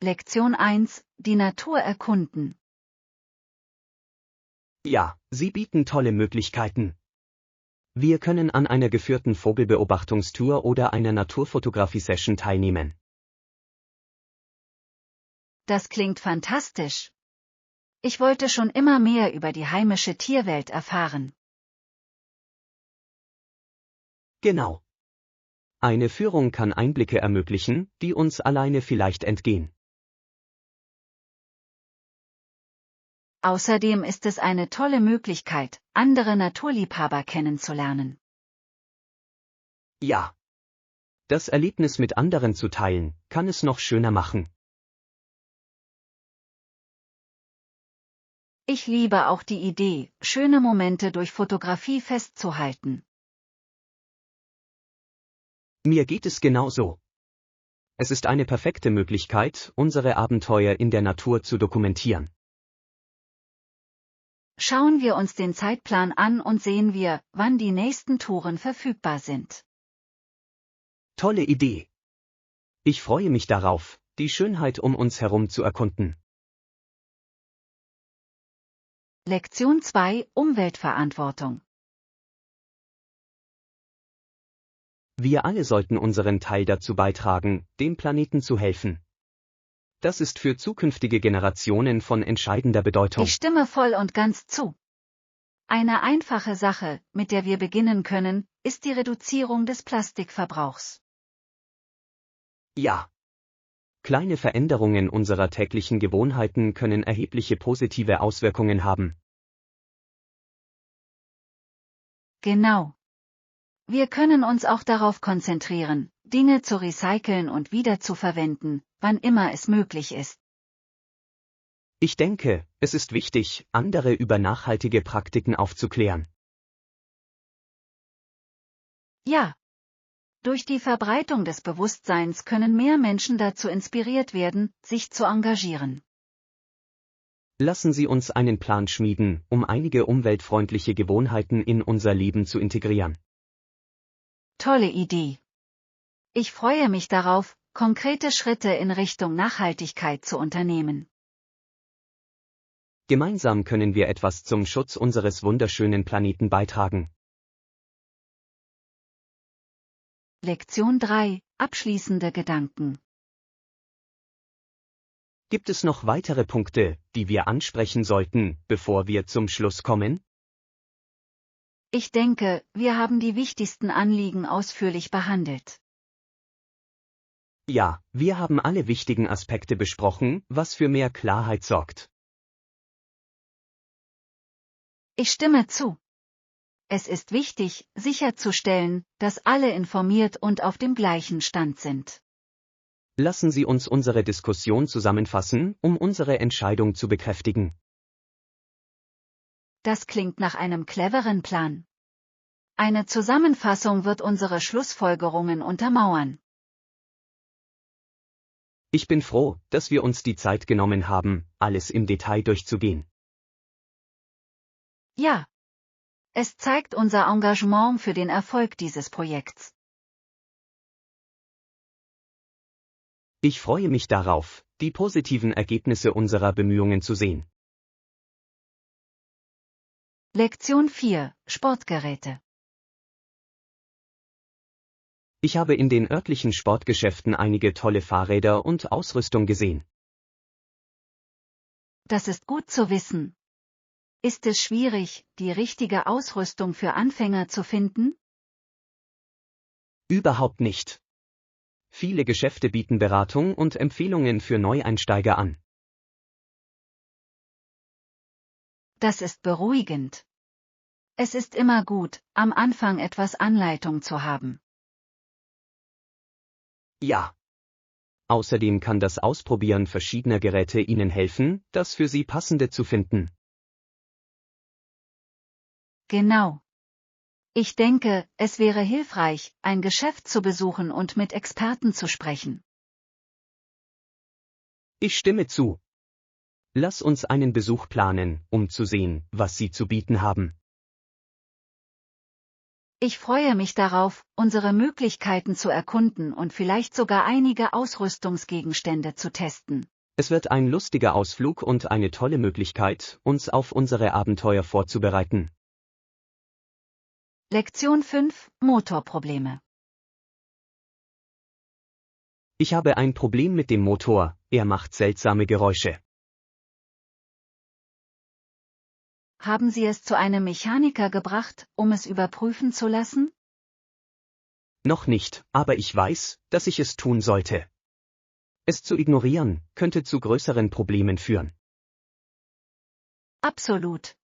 Lektion 1: Die Natur erkunden. Ja, sie bieten tolle Möglichkeiten. Wir können an einer geführten Vogelbeobachtungstour oder einer Naturfotografie-Session teilnehmen. Das klingt fantastisch. Ich wollte schon immer mehr über die heimische Tierwelt erfahren. Genau. Eine Führung kann Einblicke ermöglichen, die uns alleine vielleicht entgehen. Außerdem ist es eine tolle Möglichkeit, andere Naturliebhaber kennenzulernen. Ja. Das Erlebnis mit anderen zu teilen, kann es noch schöner machen. Ich liebe auch die Idee, schöne Momente durch Fotografie festzuhalten. Mir geht es genauso. Es ist eine perfekte Möglichkeit, unsere Abenteuer in der Natur zu dokumentieren. Schauen wir uns den Zeitplan an und sehen wir, wann die nächsten Touren verfügbar sind. Tolle Idee. Ich freue mich darauf, die Schönheit um uns herum zu erkunden. Lektion 2: Umweltverantwortung. Wir alle sollten unseren Teil dazu beitragen, dem Planeten zu helfen. Das ist für zukünftige Generationen von entscheidender Bedeutung. Ich stimme voll und ganz zu. Eine einfache Sache, mit der wir beginnen können, ist die Reduzierung des Plastikverbrauchs. Ja. Kleine Veränderungen unserer täglichen Gewohnheiten können erhebliche positive Auswirkungen haben. Genau. Wir können uns auch darauf konzentrieren, Dinge zu recyceln und wiederzuverwenden, wann immer es möglich ist. Ich denke, es ist wichtig, andere über nachhaltige Praktiken aufzuklären. Ja. Durch die Verbreitung des Bewusstseins können mehr Menschen dazu inspiriert werden, sich zu engagieren. Lassen Sie uns einen Plan schmieden, um einige umweltfreundliche Gewohnheiten in unser Leben zu integrieren. Tolle Idee. Ich freue mich darauf, konkrete Schritte in Richtung Nachhaltigkeit zu unternehmen. Gemeinsam können wir etwas zum Schutz unseres wunderschönen Planeten beitragen. Lektion 3: Abschließende Gedanken. Gibt es noch weitere Punkte, die wir ansprechen sollten, bevor wir zum Schluss kommen? Ich denke, wir haben die wichtigsten Anliegen ausführlich behandelt. Ja, wir haben alle wichtigen Aspekte besprochen, was für mehr Klarheit sorgt. Ich stimme zu. Es ist wichtig, sicherzustellen, dass alle informiert und auf dem gleichen Stand sind. Lassen Sie uns unsere Diskussion zusammenfassen, um unsere Entscheidung zu bekräftigen. Das klingt nach einem cleveren Plan. Eine Zusammenfassung wird unsere Schlussfolgerungen untermauern. Ich bin froh, dass wir uns die Zeit genommen haben, alles im Detail durchzugehen. Ja. Es zeigt unser Engagement für den Erfolg dieses Projekts. Ich freue mich darauf, die positiven Ergebnisse unserer Bemühungen zu sehen. Lektion 4: Sportgeräte. Ich habe in den örtlichen Sportgeschäften einige tolle Fahrräder und Ausrüstung gesehen. Das ist gut zu wissen. Ist es schwierig, die richtige Ausrüstung für Anfänger zu finden? Überhaupt nicht. Viele Geschäfte bieten Beratung und Empfehlungen für Neueinsteiger an. Das ist beruhigend. Es ist immer gut, am Anfang etwas Anleitung zu haben. Ja. Außerdem kann das Ausprobieren verschiedener Geräte Ihnen helfen, das für Sie passende zu finden. Genau. Ich denke, es wäre hilfreich, ein Geschäft zu besuchen und mit Experten zu sprechen. Ich stimme zu. Lass uns einen Besuch planen, um zu sehen, was Sie zu bieten haben. Ich freue mich darauf, unsere Möglichkeiten zu erkunden und vielleicht sogar einige Ausrüstungsgegenstände zu testen. Es wird ein lustiger Ausflug und eine tolle Möglichkeit, uns auf unsere Abenteuer vorzubereiten. Lektion 5: Motorprobleme. Ich habe ein Problem mit dem Motor, er macht seltsame Geräusche. Haben Sie es zu einem Mechaniker gebracht, um es überprüfen zu lassen? Noch nicht, aber ich weiß, dass ich es tun sollte. Es zu ignorieren, könnte zu größeren Problemen führen. Absolut.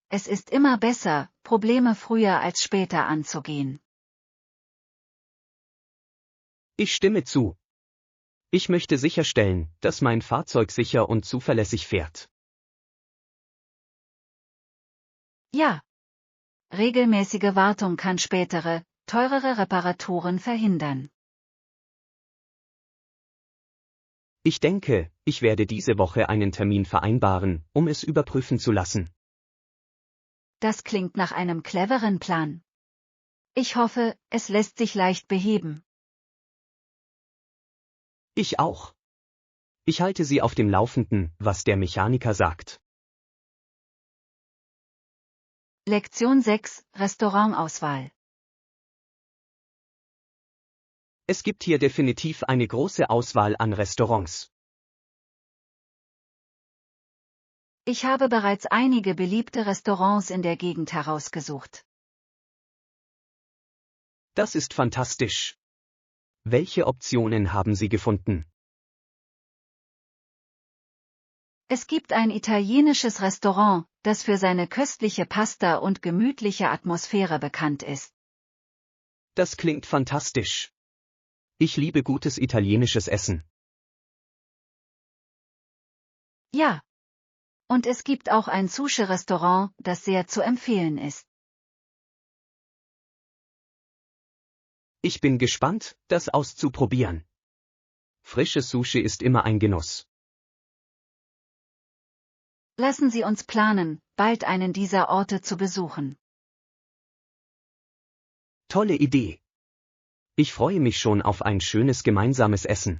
Es ist immer besser, Probleme früher als später anzugehen. Ich stimme zu. Ich möchte sicherstellen, dass mein Fahrzeug sicher und zuverlässig fährt. Ja. Regelmäßige Wartung kann spätere, teurere Reparaturen verhindern. Ich denke, ich werde diese Woche einen Termin vereinbaren, um es überprüfen zu lassen. Das klingt nach einem cleveren Plan. Ich hoffe, es lässt sich leicht beheben. Ich auch. Ich halte Sie auf dem Laufenden, was der Mechaniker sagt. Lektion 6: Restaurantauswahl. Es gibt hier definitiv eine große Auswahl an Restaurants. Ich habe bereits einige beliebte Restaurants in der Gegend herausgesucht. Das ist fantastisch. Welche Optionen haben Sie gefunden? Es gibt ein italienisches Restaurant, das für seine köstliche Pasta und gemütliche Atmosphäre bekannt ist. Das klingt fantastisch. Ich liebe gutes italienisches Essen. Ja. Und es gibt auch ein Sushi-Restaurant, das sehr zu empfehlen ist. Ich bin gespannt, das auszuprobieren. Frisches Sushi ist immer ein Genuss. Lassen Sie uns planen, bald einen dieser Orte zu besuchen. Tolle Idee. Ich freue mich schon auf ein schönes gemeinsames Essen.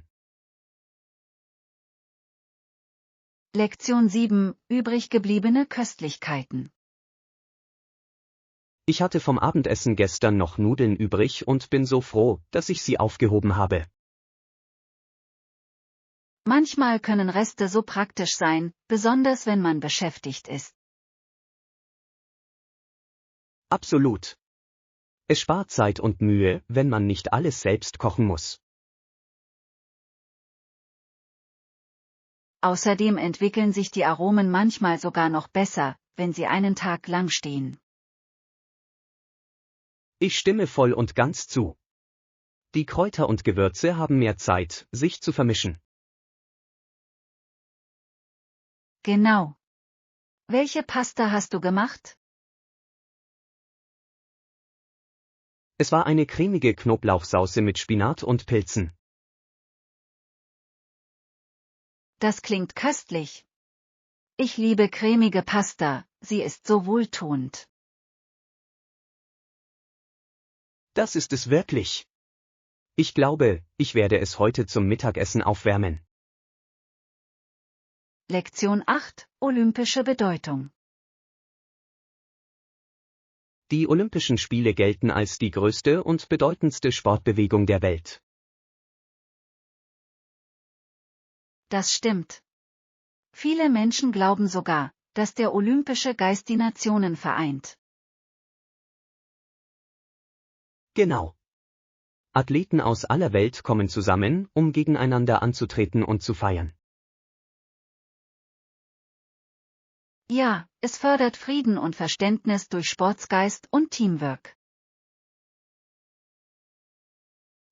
Lektion 7: Übrig gebliebene Köstlichkeiten. Ich hatte vom Abendessen gestern noch Nudeln übrig und bin so froh, dass ich sie aufgehoben habe. Manchmal können Reste so praktisch sein, besonders wenn man beschäftigt ist. Absolut. Es spart Zeit und Mühe, wenn man nicht alles selbst kochen muss. Außerdem entwickeln sich die Aromen manchmal sogar noch besser, wenn sie einen Tag lang stehen. Ich stimme voll und ganz zu. Die Kräuter und Gewürze haben mehr Zeit, sich zu vermischen. Genau. Welche Pasta hast du gemacht? Es war eine cremige Knoblauchsauce mit Spinat und Pilzen. Das klingt köstlich. Ich liebe cremige Pasta, sie ist so wohltuend. Das ist es wirklich. Ich glaube, ich werde es heute zum Mittagessen aufwärmen. Lektion 8: Olympische Bedeutung. Die Olympischen Spiele gelten als die größte und bedeutendste Sportbewegung der Welt. Das stimmt. Viele Menschen glauben sogar, dass der olympische Geist die Nationen vereint. Genau. Athleten aus aller Welt kommen zusammen, um gegeneinander anzutreten und zu feiern. Ja, es fördert Frieden und Verständnis durch Sportsgeist und Teamwork.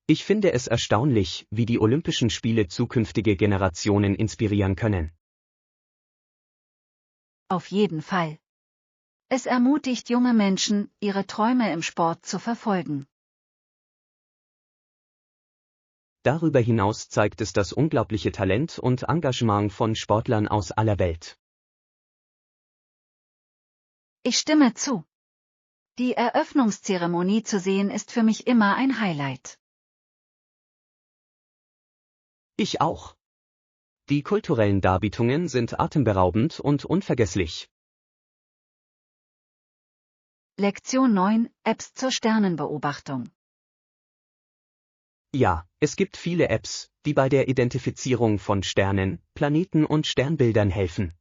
Ich finde es erstaunlich, wie die Olympischen Spiele zukünftige Generationen inspirieren können. Auf jeden Fall. Es ermutigt junge Menschen, ihre Träume im Sport zu verfolgen. Darüber hinaus zeigt es das unglaubliche Talent und Engagement von Sportlern aus aller Welt. Ich stimme zu. Die Eröffnungszeremonie zu sehen ist für mich immer ein Highlight. Ich auch. Die kulturellen Darbietungen sind atemberaubend und unvergesslich. Lektion 9: Apps zur Sternenbeobachtung. Ja, es gibt viele Apps, die bei der Identifizierung von Sternen, Planeten und Sternbildern helfen.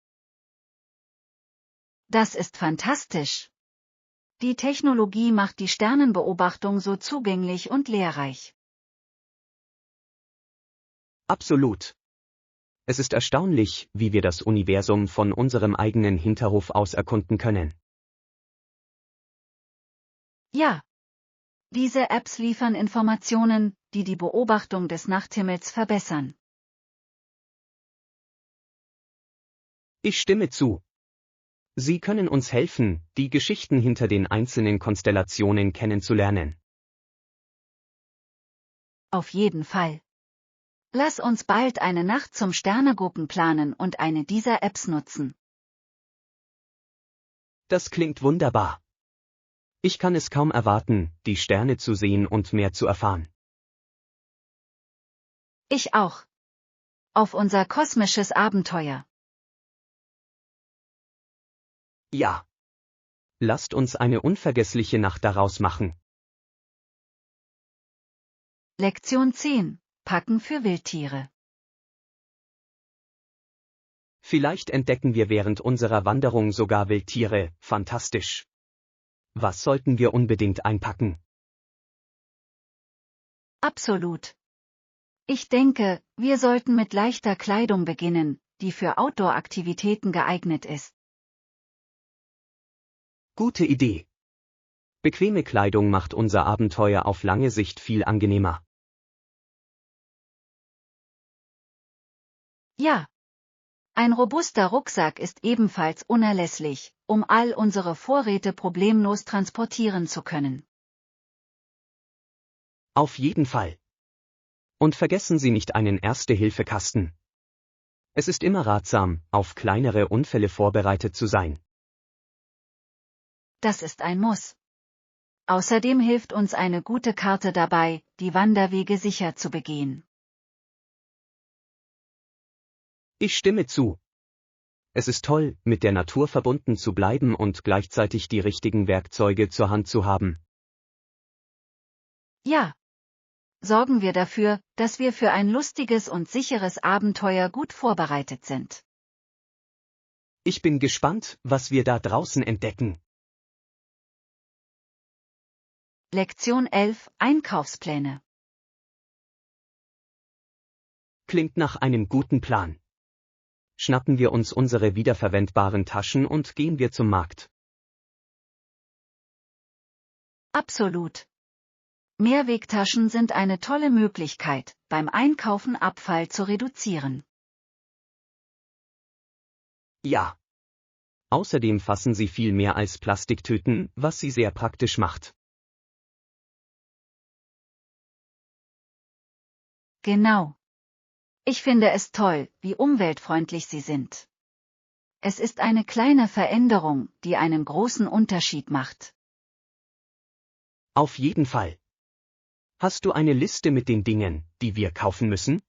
Das ist fantastisch. Die Technologie macht die Sternenbeobachtung so zugänglich und lehrreich. Absolut. Es ist erstaunlich, wie wir das Universum von unserem eigenen Hinterhof aus erkunden können. Ja. Diese Apps liefern Informationen, die die Beobachtung des Nachthimmels verbessern. Ich stimme zu. Sie können uns helfen, die Geschichten hinter den einzelnen Konstellationen kennenzulernen. Auf jeden Fall. Lass uns bald eine Nacht zum Sternegucken planen und eine dieser Apps nutzen. Das klingt wunderbar. Ich kann es kaum erwarten, die Sterne zu sehen und mehr zu erfahren. Ich auch. Auf unser kosmisches Abenteuer. Ja. Lasst uns eine unvergessliche Nacht daraus machen. Lektion 10: Packen für Wildtiere. Vielleicht entdecken wir während unserer Wanderung sogar Wildtiere, fantastisch. Was sollten wir unbedingt einpacken? Absolut. Ich denke, wir sollten mit leichter Kleidung beginnen, die für Outdoor-Aktivitäten geeignet ist. Gute Idee. Bequeme Kleidung macht unser Abenteuer auf lange Sicht viel angenehmer. Ja. Ein robuster Rucksack ist ebenfalls unerlässlich, um all unsere Vorräte problemlos transportieren zu können. Auf jeden Fall. Und vergessen Sie nicht einen Erste-Hilfe-Kasten. Es ist immer ratsam, auf kleinere Unfälle vorbereitet zu sein. Das ist ein Muss. Außerdem hilft uns eine gute Karte dabei, die Wanderwege sicher zu begehen. Ich stimme zu. Es ist toll, mit der Natur verbunden zu bleiben und gleichzeitig die richtigen Werkzeuge zur Hand zu haben. Ja. Sorgen wir dafür, dass wir für ein lustiges und sicheres Abenteuer gut vorbereitet sind. Ich bin gespannt, was wir da draußen entdecken. Lektion 11: Einkaufspläne. Klingt nach einem guten Plan. Schnappen wir uns unsere wiederverwendbaren Taschen und gehen wir zum Markt. Absolut. Mehrwegtaschen sind eine tolle Möglichkeit, beim Einkaufen Abfall zu reduzieren. Ja. Außerdem fassen sie viel mehr als Plastiktüten, was sie sehr praktisch macht. Genau. Ich finde es toll, wie umweltfreundlich sie sind. Es ist eine kleine Veränderung, die einen großen Unterschied macht. Auf jeden Fall. Hast du eine Liste mit den Dingen, die wir kaufen müssen?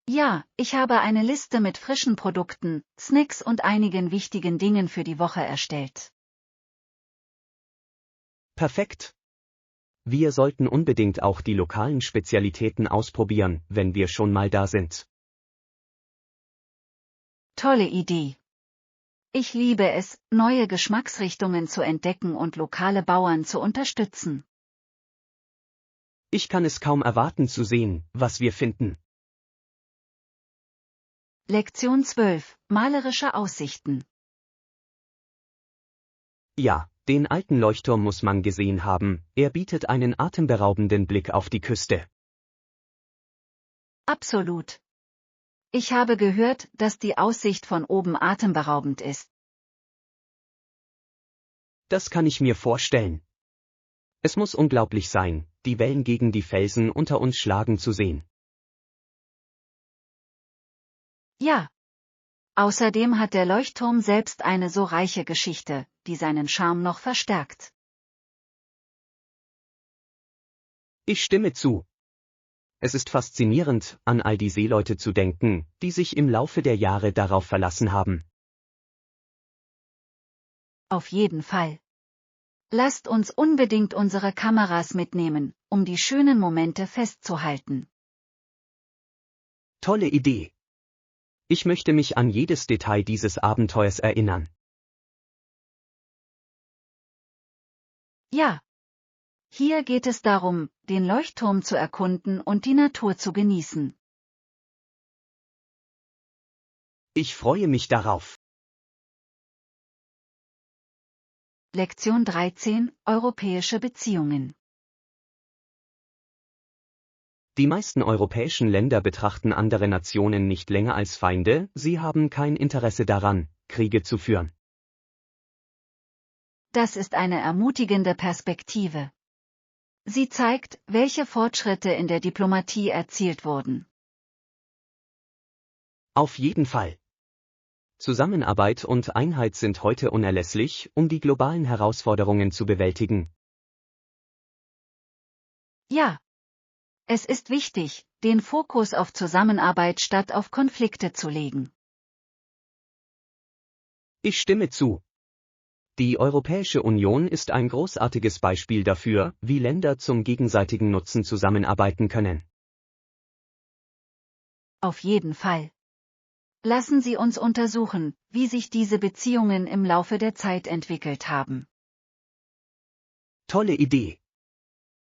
Ja, ich habe eine Liste mit frischen Produkten, Snacks und einigen wichtigen Dingen für die Woche erstellt. Perfekt. Wir sollten unbedingt auch die lokalen Spezialitäten ausprobieren, wenn wir schon mal da sind. Tolle Idee. Ich liebe es, neue Geschmacksrichtungen zu entdecken und lokale Bauern zu unterstützen. Ich kann es kaum erwarten zu sehen, was wir finden. Lektion 12: Malerische Aussichten. Ja, den alten Leuchtturm muss man gesehen haben, er bietet einen atemberaubenden Blick auf die Küste. Absolut. Ich habe gehört, dass die Aussicht von oben atemberaubend ist. Das kann ich mir vorstellen. Es muss unglaublich sein, die Wellen gegen die Felsen unter uns schlagen zu sehen. Ja. Außerdem hat der Leuchtturm selbst eine so reiche Geschichte, die seinen Charme noch verstärkt. Ich stimme zu. Es ist faszinierend, an all die Seeleute zu denken, die sich im Laufe der Jahre darauf verlassen haben. Auf jeden Fall. Lasst uns unbedingt unsere Kameras mitnehmen, um die schönen Momente festzuhalten. Tolle Idee. Ich möchte mich an jedes Detail dieses Abenteuers erinnern. Ja. Hier geht es darum, den Leuchtturm zu erkunden und die Natur zu genießen. Ich freue mich darauf. Lektion 13: Europäische Beziehungen. Die meisten europäischen Länder betrachten andere Nationen nicht länger als Feinde, sie haben kein Interesse daran, Kriege zu führen. Das ist eine ermutigende Perspektive. Sie zeigt, welche Fortschritte in der Diplomatie erzielt wurden. Auf jeden Fall. Zusammenarbeit und Einheit sind heute unerlässlich, um die globalen Herausforderungen zu bewältigen. Ja. Es ist wichtig, den Fokus auf Zusammenarbeit statt auf Konflikte zu legen. Ich stimme zu. Die Europäische Union ist ein großartiges Beispiel dafür, wie Länder zum gegenseitigen Nutzen zusammenarbeiten können. Auf jeden Fall. Lassen Sie uns untersuchen, wie sich diese Beziehungen im Laufe der Zeit entwickelt haben. Tolle Idee.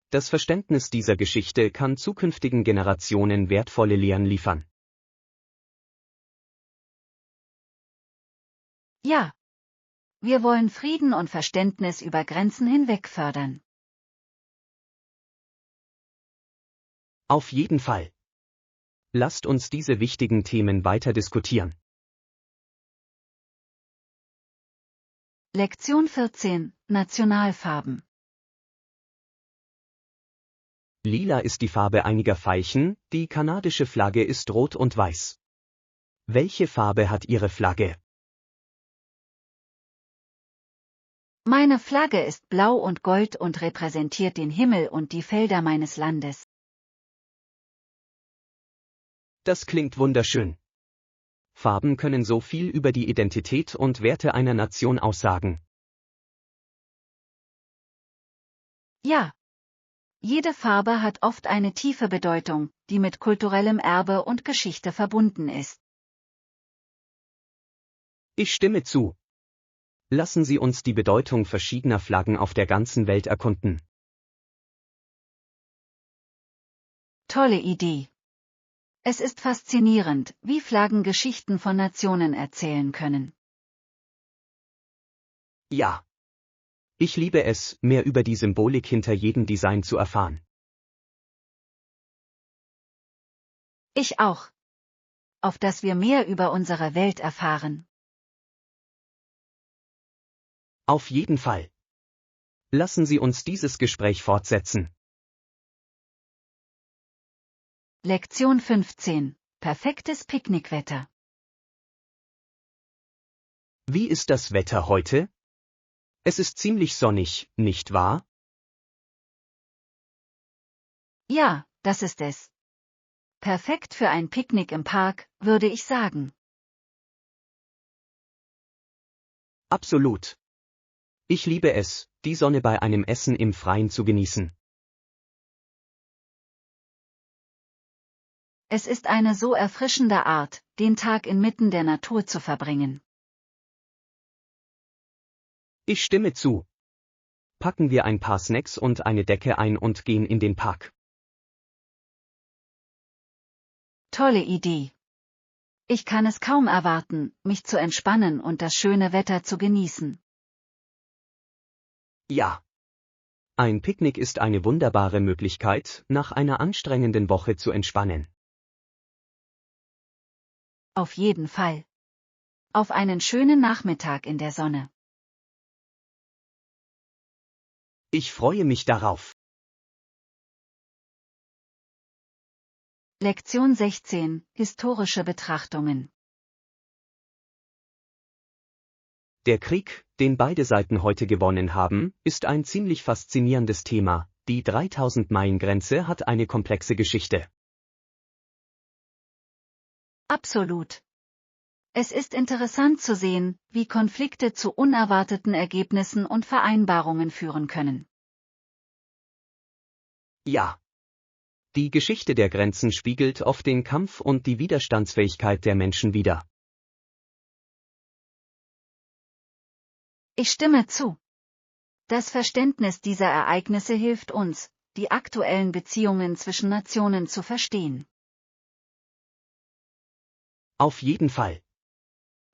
Das Verständnis dieser Geschichte kann zukünftigen Generationen wertvolle Lehren liefern. Ja. Wir wollen Frieden und Verständnis über Grenzen hinweg fördern. Auf jeden Fall. Lasst uns diese wichtigen Themen weiter diskutieren. Lektion 14: Nationalfarben. Lila ist die Farbe einiger Veilchen, die kanadische Flagge ist rot und weiß. Welche Farbe hat Ihre Flagge? Meine Flagge ist blau und gold und repräsentiert den Himmel und die Felder meines Landes. Das klingt wunderschön. Farben können so viel über die Identität und Werte einer Nation aussagen. Ja. Jede Farbe hat oft eine tiefe Bedeutung, die mit kulturellem Erbe und Geschichte verbunden ist. Ich stimme zu. Lassen Sie uns die Bedeutung verschiedener Flaggen auf der ganzen Welt erkunden. Tolle Idee. Es ist faszinierend, wie Flaggen Geschichten von Nationen erzählen können. Ja. Ich liebe es, mehr über die Symbolik hinter jedem Design zu erfahren. Ich auch. Auf dass wir mehr über unsere Welt erfahren. Auf jeden Fall. Lassen Sie uns dieses Gespräch fortsetzen. Lektion 15: Perfektes Picknickwetter. Wie ist das Wetter heute? Es ist ziemlich sonnig, nicht wahr? Ja, das ist es. Perfekt für ein Picknick im Park, würde ich sagen. Absolut. Ich liebe es, die Sonne bei einem Essen im Freien zu genießen. Es ist eine so erfrischende Art, den Tag inmitten der Natur zu verbringen. Ich stimme zu. Packen wir ein paar Snacks und eine Decke ein und gehen in den Park. Tolle Idee. Ich kann es kaum erwarten, mich zu entspannen und das schöne Wetter zu genießen. Ja. Ein Picknick ist eine wunderbare Möglichkeit, nach einer anstrengenden Woche zu entspannen. Auf jeden Fall. Auf einen schönen Nachmittag in der Sonne. Ich freue mich darauf. Lektion 16: Historische Betrachtungen. Der Krieg, den beide Seiten heute gewonnen haben, ist ein ziemlich faszinierendes Thema. Die 3000-Meilen-Grenze hat eine komplexe Geschichte. Absolut. Es ist interessant zu sehen, wie Konflikte zu unerwarteten Ergebnissen und Vereinbarungen führen können. Ja. Die Geschichte der Grenzen spiegelt oft den Kampf und die Widerstandsfähigkeit der Menschen wider. Ich stimme zu. Das Verständnis dieser Ereignisse hilft uns, die aktuellen Beziehungen zwischen Nationen zu verstehen. Auf jeden Fall.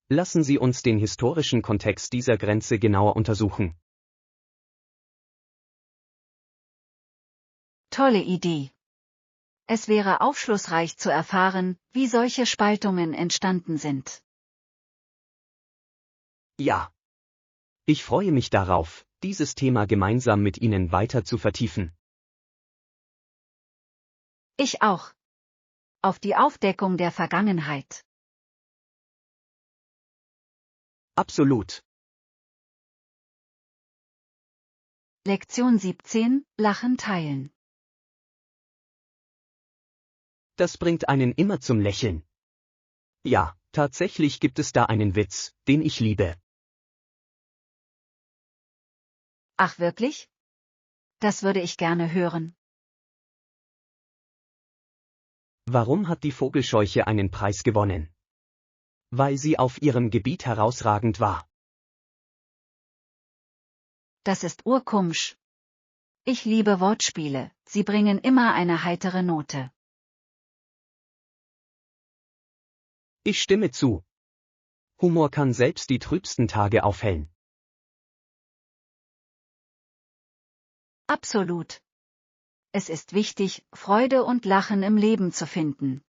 Lassen Sie uns den historischen Kontext dieser Grenze genauer untersuchen. Tolle Idee. Es wäre aufschlussreich zu erfahren, wie solche Spaltungen entstanden sind. Ja. Ich freue mich darauf, dieses Thema gemeinsam mit Ihnen weiter zu vertiefen. Ich auch. Auf die Aufdeckung der Vergangenheit. Absolut. Lektion 17, Lachen teilen. Das bringt einen immer zum Lächeln. Ja, tatsächlich gibt es da einen Witz, den ich liebe. Ach wirklich? Das würde ich gerne hören. Warum hat die Vogelscheuche einen Preis gewonnen? Weil sie auf ihrem Gebiet herausragend war. Das ist urkumsch. Ich liebe Wortspiele, sie bringen immer eine heitere Note. Ich stimme zu. Humor kann selbst die trübsten Tage aufhellen. Absolut. Es ist wichtig, Freude und Lachen im Leben zu finden.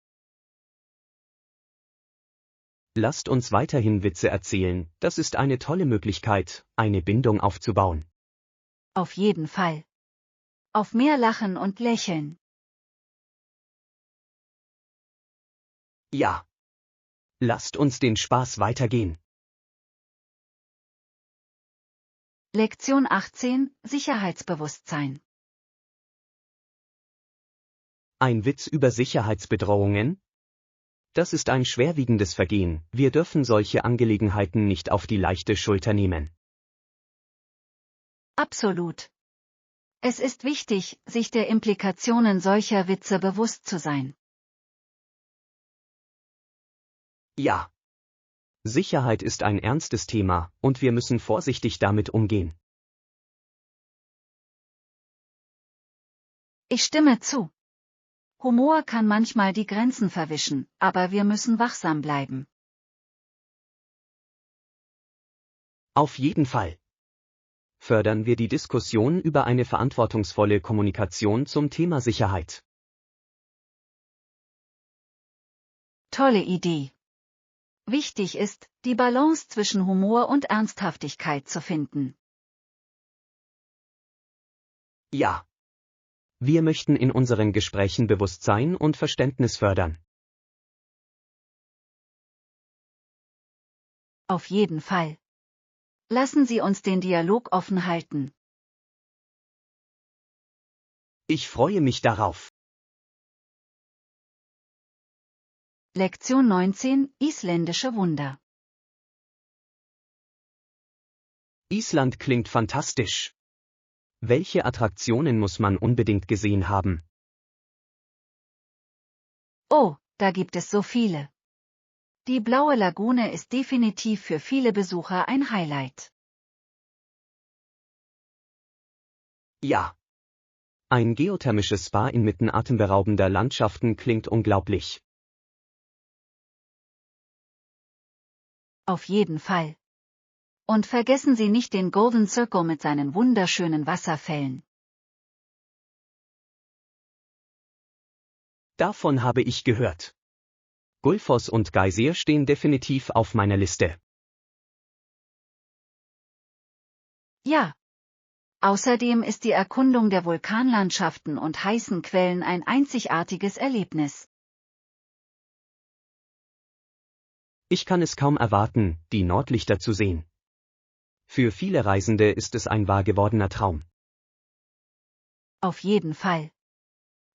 Lasst uns weiterhin Witze erzählen, das ist eine tolle Möglichkeit, eine Bindung aufzubauen. Auf jeden Fall. Auf mehr Lachen und Lächeln. Ja. Lasst uns den Spaß weitergehen. Lektion 18, Sicherheitsbewusstsein. Ein Witz über Sicherheitsbedrohungen? Das ist ein schwerwiegendes Vergehen, wir dürfen solche Angelegenheiten nicht auf die leichte Schulter nehmen. Absolut. Es ist wichtig, sich der Implikationen solcher Witze bewusst zu sein. Ja. Sicherheit ist ein ernstes Thema, und wir müssen vorsichtig damit umgehen. Ich stimme zu. Humor kann manchmal die Grenzen verwischen, aber wir müssen wachsam bleiben. Auf jeden Fall. Fördern wir die Diskussion über eine verantwortungsvolle Kommunikation zum Thema Sicherheit. Tolle Idee. Wichtig ist, die Balance zwischen Humor und Ernsthaftigkeit zu finden. Ja. Wir möchten in unseren Gesprächen Bewusstsein und Verständnis fördern. Auf jeden Fall. Lassen Sie uns den Dialog offen halten. Ich freue mich darauf. Lektion 19, Isländische Wunder. Island klingt fantastisch. Welche Attraktionen muss man unbedingt gesehen haben? Oh, da gibt es so viele. Die Blaue Lagune ist definitiv für viele Besucher ein Highlight. Ja. Ein geothermisches Spa inmitten atemberaubender Landschaften klingt unglaublich. Auf jeden Fall. Und vergessen Sie nicht den Golden Circle mit seinen wunderschönen Wasserfällen. Davon habe ich gehört. Gullfoss und Geysir stehen definitiv auf meiner Liste. Ja. Außerdem ist die Erkundung der Vulkanlandschaften und heißen Quellen ein einzigartiges Erlebnis. Ich kann es kaum erwarten, die Nordlichter zu sehen. Für viele Reisende ist es ein wahr gewordener Traum. Auf jeden Fall.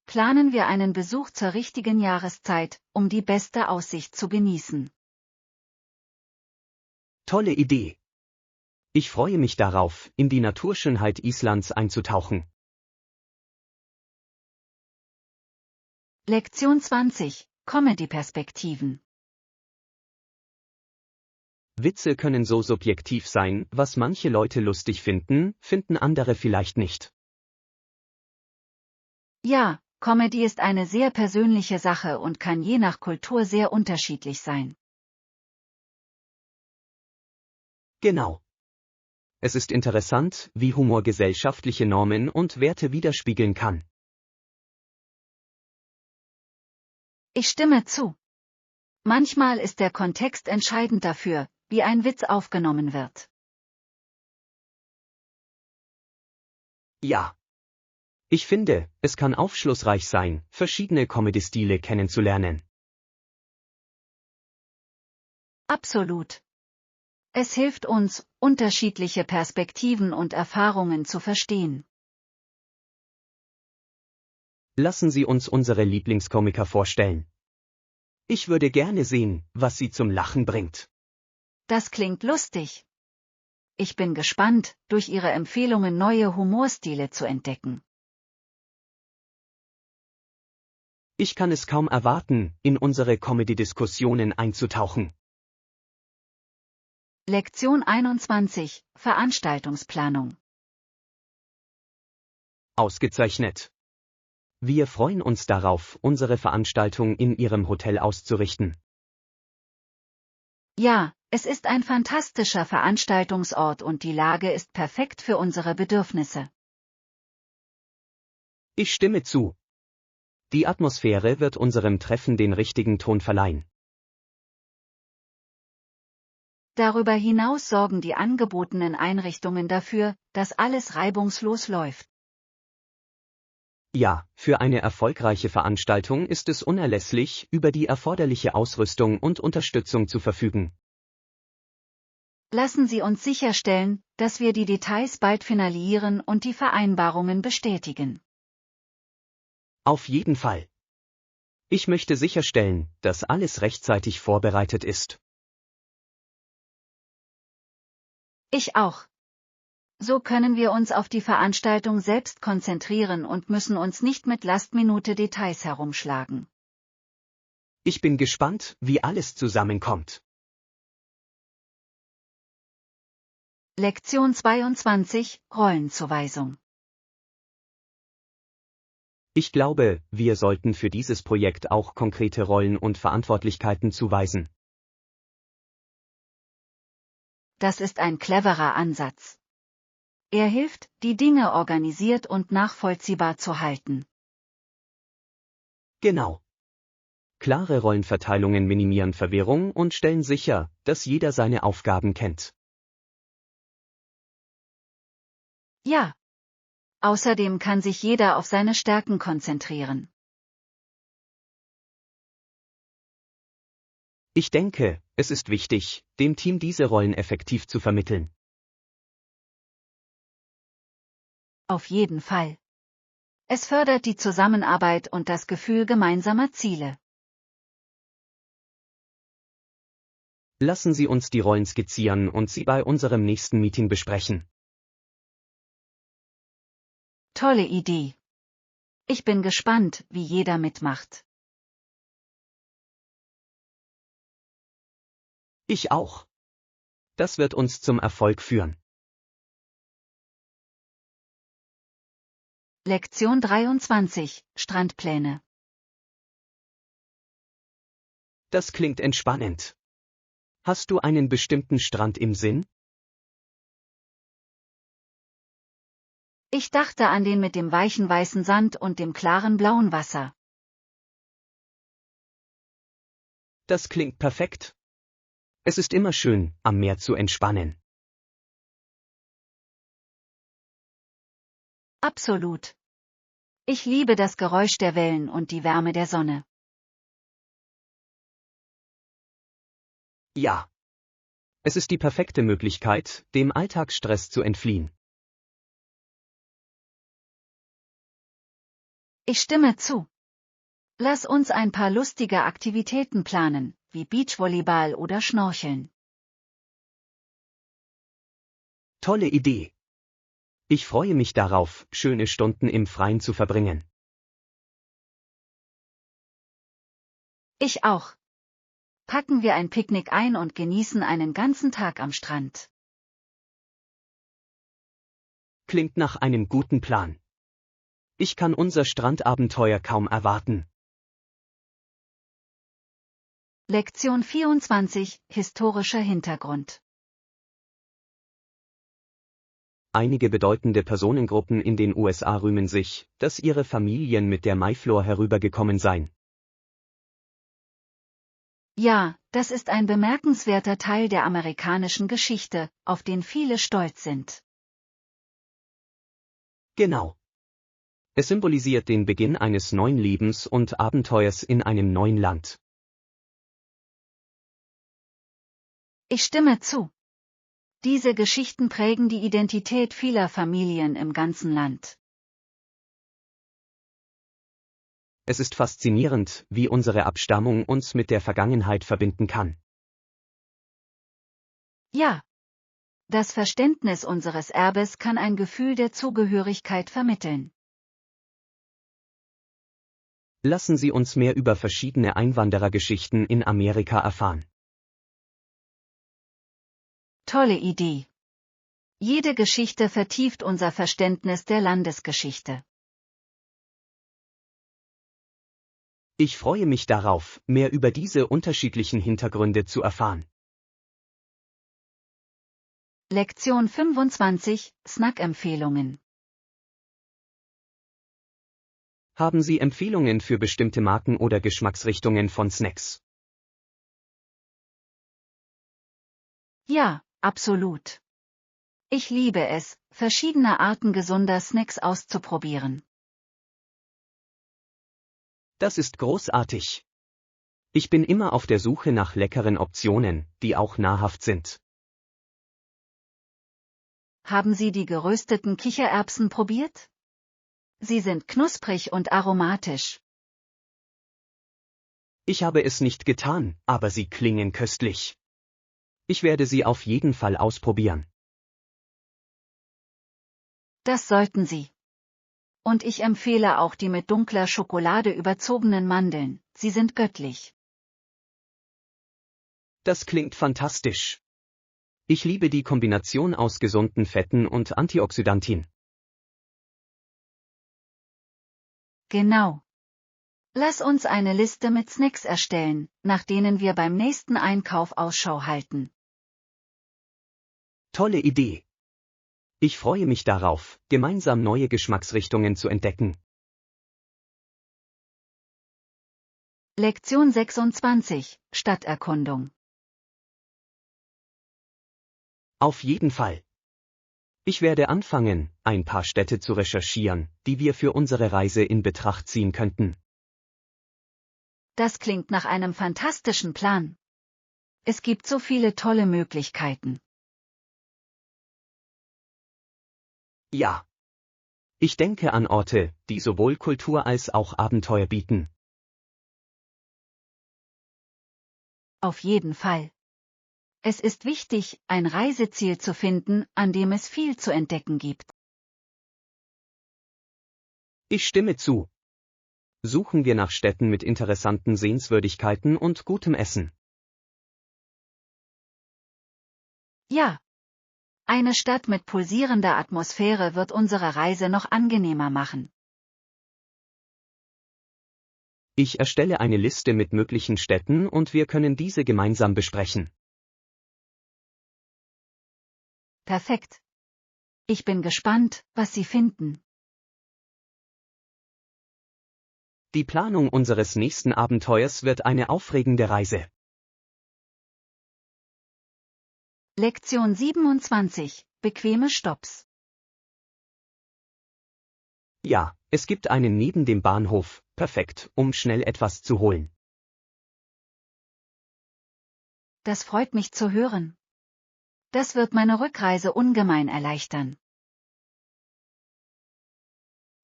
planen wir einen Besuch zur richtigen Jahreszeit, um die beste Aussicht zu genießen. Tolle Idee. Ich freue mich darauf, in die Naturschönheit Islands einzutauchen. Lektion 20. Comedy-Perspektiven. Witze können so subjektiv sein, was manche Leute lustig finden, finden andere vielleicht nicht. Ja, Comedy ist eine sehr persönliche Sache und kann je nach Kultur sehr unterschiedlich sein. Genau. Es ist interessant, wie Humor gesellschaftliche Normen und Werte widerspiegeln kann. Ich stimme zu. Manchmal ist der Kontext entscheidend dafür, wie ein Witz aufgenommen wird. Ja. Ich finde, es kann aufschlussreich sein, verschiedene Comedy-Stile kennenzulernen. Absolut. Es hilft uns, unterschiedliche Perspektiven und Erfahrungen zu verstehen. Lassen Sie uns unsere Lieblingskomiker vorstellen. Ich würde gerne sehen, was sie zum Lachen bringt. Das klingt lustig. Ich bin gespannt, durch Ihre Empfehlungen neue Humorstile zu entdecken. Ich kann es kaum erwarten, in unsere Comedy-Diskussionen einzutauchen. Lektion 21. Veranstaltungsplanung. Ausgezeichnet. Wir freuen uns darauf, unsere Veranstaltung in Ihrem Hotel auszurichten. Ja, es ist ein fantastischer Veranstaltungsort und die Lage ist perfekt für unsere Bedürfnisse. Ich stimme zu. Die Atmosphäre wird unserem Treffen den richtigen Ton verleihen. Darüber hinaus sorgen die angebotenen Einrichtungen dafür, dass alles reibungslos läuft. Ja, für eine erfolgreiche Veranstaltung ist es unerlässlich, über die erforderliche Ausrüstung und Unterstützung zu verfügen. Lassen Sie uns sicherstellen, dass wir die Details bald finalisieren und die Vereinbarungen bestätigen. Auf jeden Fall. Ich möchte sicherstellen, dass alles rechtzeitig vorbereitet ist. Ich auch. So können wir uns auf die Veranstaltung selbst konzentrieren und müssen uns nicht mit Last-Minute-Details herumschlagen. Ich bin gespannt, wie alles zusammenkommt. Lektion 22. Rollenzuweisung. Ich glaube, wir sollten für dieses Projekt auch konkrete Rollen und Verantwortlichkeiten zuweisen. Das ist ein cleverer Ansatz. Er hilft, die Dinge organisiert und nachvollziehbar zu halten. Genau. Klare Rollenverteilungen minimieren Verwirrung und stellen sicher, dass jeder seine Aufgaben kennt. Ja. Außerdem kann sich jeder auf seine Stärken konzentrieren. Ich denke, es ist wichtig, dem Team diese Rollen effektiv zu vermitteln. Auf jeden Fall. Es fördert die Zusammenarbeit und das Gefühl gemeinsamer Ziele. Lassen Sie uns die Rollen skizzieren und sie bei unserem nächsten Meeting besprechen. Tolle Idee. Ich bin gespannt, wie jeder mitmacht. Ich auch. Das wird uns zum Erfolg führen. Lektion 23. Strandpläne. Das klingt entspannend. Hast du einen bestimmten Strand im Sinn? Ich dachte an den mit dem weichen weißen Sand und dem klaren blauen Wasser. Das klingt perfekt. Es ist immer schön, am Meer zu entspannen. Absolut. Ich liebe das Geräusch der Wellen und die Wärme der Sonne. Ja. Es ist die perfekte Möglichkeit, dem Alltagsstress zu entfliehen. Ich stimme zu. Lass uns ein paar lustige Aktivitäten planen, wie Beachvolleyball oder Schnorcheln. Tolle Idee. Ich freue mich darauf, schöne Stunden im Freien zu verbringen. Ich auch. Packen wir ein Picknick ein und genießen einen ganzen Tag am Strand. Klingt nach einem guten Plan. Ich kann unser Strandabenteuer kaum erwarten. Lektion 24 – Historischer Hintergrund. Einige bedeutende Personengruppen in den USA rühmen sich, dass ihre Familien mit der Mayflower herübergekommen seien. Ja, das ist ein bemerkenswerter Teil der amerikanischen Geschichte, auf den viele stolz sind. Genau. Es symbolisiert den Beginn eines neuen Lebens und Abenteuers in einem neuen Land. Ich stimme zu. Diese Geschichten prägen die Identität vieler Familien im ganzen Land. Es ist faszinierend, wie unsere Abstammung uns mit der Vergangenheit verbinden kann. Ja. Das Verständnis unseres Erbes kann ein Gefühl der Zugehörigkeit vermitteln. Lassen Sie uns mehr über verschiedene Einwanderergeschichten in Amerika erfahren. Tolle Idee. Jede Geschichte vertieft unser Verständnis der Landesgeschichte. Ich freue mich darauf, mehr über diese unterschiedlichen Hintergründe zu erfahren. Lektion 25 – Snack-Empfehlungen. Haben Sie Empfehlungen für bestimmte Marken oder Geschmacksrichtungen von Snacks? Ja, absolut. Ich liebe es, verschiedene Arten gesunder Snacks auszuprobieren. Das ist großartig. Ich bin immer auf der Suche nach leckeren Optionen, die auch nahrhaft sind. Haben Sie die gerösteten Kichererbsen probiert? Sie sind knusprig und aromatisch. Ich habe es nicht getan, aber sie klingen köstlich. Ich werde sie auf jeden Fall ausprobieren. Das sollten Sie. Und ich empfehle auch die mit dunkler Schokolade überzogenen Mandeln, sie sind göttlich. Das klingt fantastisch. Ich liebe die Kombination aus gesunden Fetten und Antioxidantien. Genau. Lass uns eine Liste mit Snacks erstellen, nach denen wir beim nächsten Einkauf Ausschau halten. Tolle Idee. Ich freue mich darauf, gemeinsam neue Geschmacksrichtungen zu entdecken. Lektion 26 – Stadterkundung. Auf jeden Fall. Ich werde anfangen, ein paar Städte zu recherchieren, die wir für unsere Reise in Betracht ziehen könnten. Das klingt nach einem fantastischen Plan. Es gibt so viele tolle Möglichkeiten. Ja. Ich denke an Orte, die sowohl Kultur als auch Abenteuer bieten. Auf jeden Fall. Es ist wichtig, ein Reiseziel zu finden, an dem es viel zu entdecken gibt. Ich stimme zu. Suchen wir nach Städten mit interessanten Sehenswürdigkeiten und gutem Essen. Ja. Eine Stadt mit pulsierender Atmosphäre wird unsere Reise noch angenehmer machen. Ich erstelle eine Liste mit möglichen Städten und wir können diese gemeinsam besprechen. Perfekt. Ich bin gespannt, was Sie finden. Die Planung unseres nächsten Abenteuers wird eine aufregende Reise. Lektion 27 – Bequeme Stopps. Ja, es gibt einen neben dem Bahnhof, perfekt, um schnell etwas zu holen. Das freut mich zu hören. Das wird meine Rückreise ungemein erleichtern.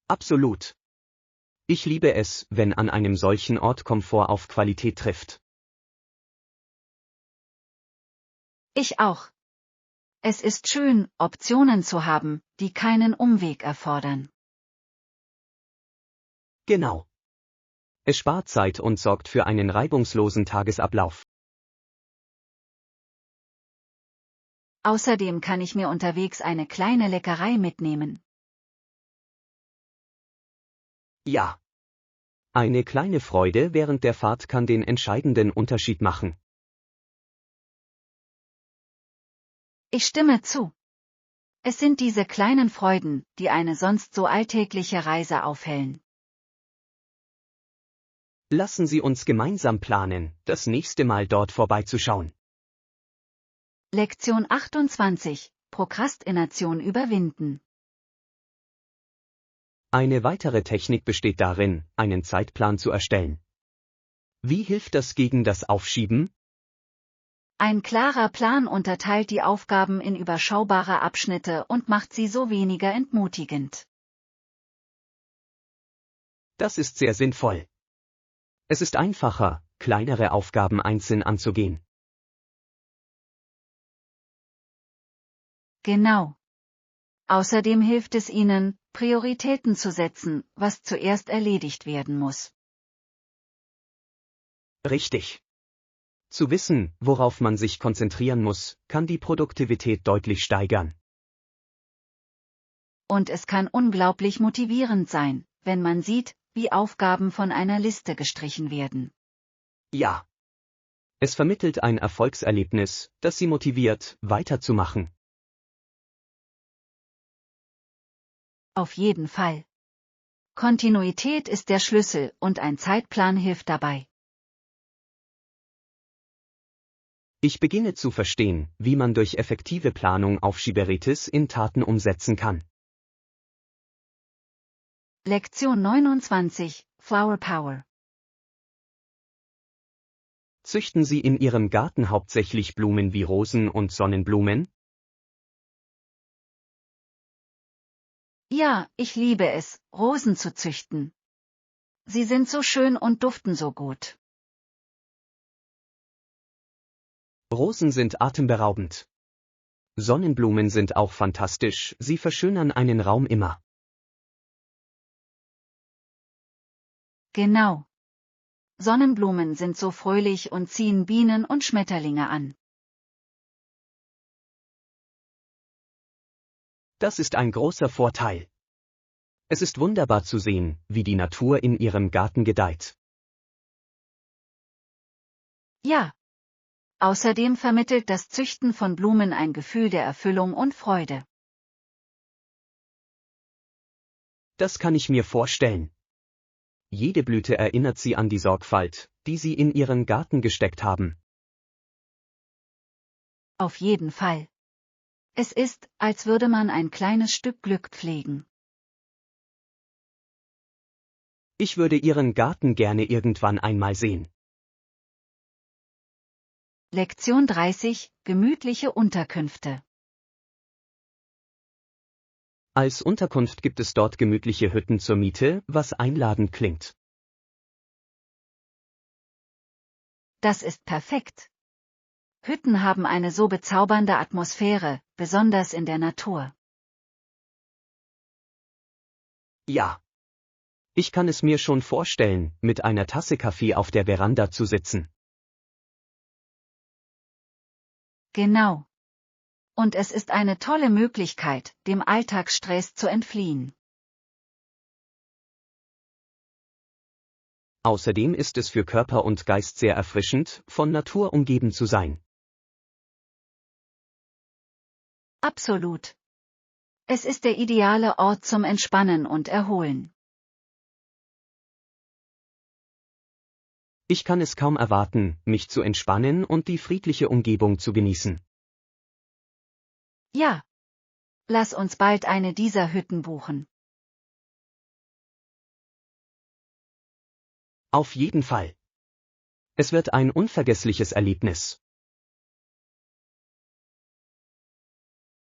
Absolut. Ich liebe es, wenn an einem solchen Ort Komfort auf Qualität trifft. Ich auch. Es ist schön, Optionen zu haben, die keinen Umweg erfordern. Genau. Es spart Zeit und sorgt für einen reibungslosen Tagesablauf. Außerdem kann ich mir unterwegs eine kleine Leckerei mitnehmen. Ja. Eine kleine Freude während der Fahrt kann den entscheidenden Unterschied machen. Ich stimme zu. Es sind diese kleinen Freuden, die eine sonst so alltägliche Reise aufhellen. Lassen Sie uns gemeinsam planen, das nächste Mal dort vorbeizuschauen. Lektion 28: Prokrastination überwinden. Eine weitere Technik besteht darin, einen Zeitplan zu erstellen. Wie hilft das gegen das Aufschieben? Ein klarer Plan unterteilt die Aufgaben in überschaubare Abschnitte und macht sie so weniger entmutigend. Das ist sehr sinnvoll. Es ist einfacher, kleinere Aufgaben einzeln anzugehen. Genau. Außerdem hilft es Ihnen, Prioritäten zu setzen, was zuerst erledigt werden muss. Richtig. Zu wissen, worauf man sich konzentrieren muss, kann die Produktivität deutlich steigern. Und es kann unglaublich motivierend sein, wenn man sieht, wie Aufgaben von einer Liste gestrichen werden. Ja. Es vermittelt ein Erfolgserlebnis, das Sie motiviert, weiterzumachen. Auf jeden Fall. Kontinuität ist der Schlüssel und ein Zeitplan hilft dabei. Ich beginne zu verstehen, wie man durch effektive Planung Aufschieberitis in Taten umsetzen kann. Lektion 29: Flower Power. Züchten Sie in Ihrem Garten hauptsächlich Blumen wie Rosen und Sonnenblumen? Ja, ich liebe es, Rosen zu züchten. Sie sind so schön und duften so gut. Rosen sind atemberaubend. Sonnenblumen sind auch fantastisch, sie verschönern einen Raum immer. Genau. Sonnenblumen sind so fröhlich und ziehen Bienen und Schmetterlinge an. Das ist ein großer Vorteil. Es ist wunderbar zu sehen, wie die Natur in Ihrem Garten gedeiht. Ja. Außerdem vermittelt das Züchten von Blumen ein Gefühl der Erfüllung und Freude. Das kann ich mir vorstellen. Jede Blüte erinnert Sie an die Sorgfalt, die Sie in Ihren Garten gesteckt haben. Auf jeden Fall. Es ist, als würde man ein kleines Stück Glück pflegen. Ich würde Ihren Garten gerne irgendwann einmal sehen. Lektion 30: Gemütliche Unterkünfte. Als Unterkunft gibt es dort gemütliche Hütten zur Miete, was einladend klingt. Das ist perfekt. Hütten haben eine so bezaubernde Atmosphäre, besonders in der Natur. Ja. Ich kann es mir schon vorstellen, mit einer Tasse Kaffee auf der Veranda zu sitzen. Genau. Und es ist eine tolle Möglichkeit, dem Alltagsstress zu entfliehen. Außerdem ist es für Körper und Geist sehr erfrischend, von Natur umgeben zu sein. Absolut. Es ist der ideale Ort zum Entspannen und Erholen. Ich kann es kaum erwarten, mich zu entspannen und die friedliche Umgebung zu genießen. Ja. Lass uns bald eine dieser Hütten buchen. Auf jeden Fall. Es wird ein unvergessliches Erlebnis.